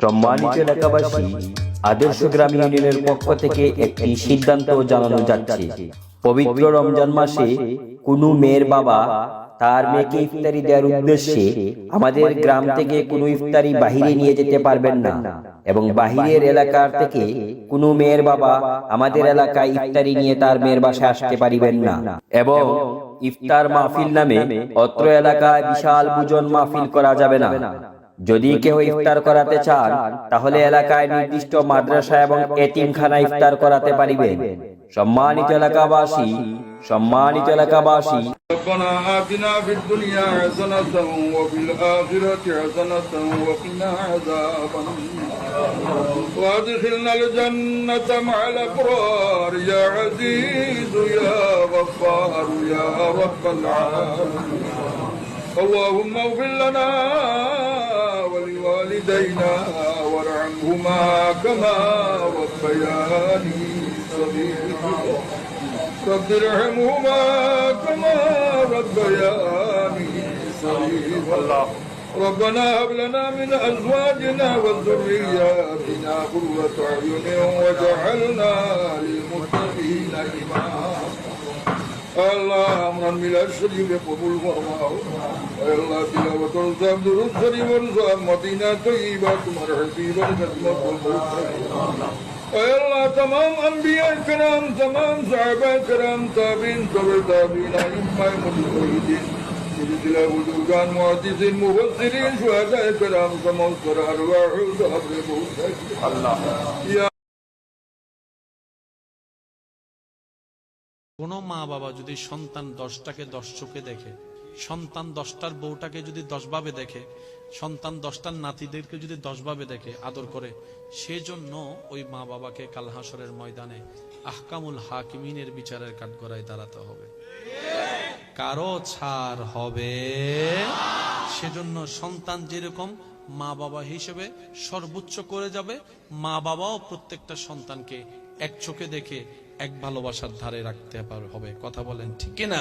সম্মানিত এলাকাবাসী, আদর্শ গ্রাম ইউনিয়নের পক্ষ থেকে একটি সিদ্ধান্ত জানানো যাচ্ছে। পবিত্র রমজান মাসে কোনো মেয়ের বাবা তার মেয়েকে ইফতারি দেওয়ার উদ্দেশ্যে আমাদের গ্রাম থেকে কোনো ইফতারি বাহিরে নিয়ে যেতে পারবেন না, এবং বাহিরের এলাকার থেকে কোনো মেয়ের বাবা আমাদের এলাকায় ইফতারি নিয়ে তার মেয়ের বাসায় আসতে পারিবেন না। এবং ইফতার মাহফিল নামে অত্র এলাকায় বিশাল ভোজন মাহফিল করা যাবে না। যদি কেউ ইফতার করাতে চান তাহলে এলাকায় নির্দিষ্ট মাদ্রাসা এবং এতিমখানা ইফতার করাতে পারিবেন। সম্মানিত এলাকাবাসী, ربنا آتنا في الدنيا حسنة وفي الآخرة حسنة وقنا عذاب النار وادخلنا الجنة مع الأبرار يا عزيز يا غفار يا رب العالمين. اللهم اغفر لنا ولوالدينا وارحمهما كما ربياني صغيرا رب ارحمهما كما ربياني صغيرا. ربنا هب لنا من ازواجنا وذرياتنا قرة اعين واجعلنا للمتقين اماما. Allah amran milal şerif kabul farma. Allah tilavet olsam duruz şerif olsam Madina tayyibat marhabi barakat makbul. Allah tamam enbiya-i kiram, tamam sahabe-i kiram, tabi'in, tabi'in, a'immai mujtahidin, silsile buzugan, muhaddisin, mufassirin, şuhada-i kiram, samavsar arvâhu, sabr-ı muhtakin. Allah. কোনো মা বাবা যদি সন্তান 10টাকে 10 চোখে দেখে, সন্তান 10টার বউটাকে যদি 10 ভাবে দেখে, সন্তান 10টার নাতিদেরকে যদি 10 ভাবে দেখে, আদর করে, সেজন্য ওই মা বাবাকে কাল হাসরের ময়দানে আহকামুল হাকিমিনের বিচারের কাঠগড়ায় দাঁড়াতে হবে, কারো ছাড় হবে। সেজন্য সন্তান যেরকম মা বাবা হিসেবে সর্বোচ্চ করে যাবে, মা বাবাও প্রত্যেকটা সন্তানকে এক চোখে দেখে এক ভালোবাসার ধারে রাখতে হবে। কথা বলেন ঠিক কিনা?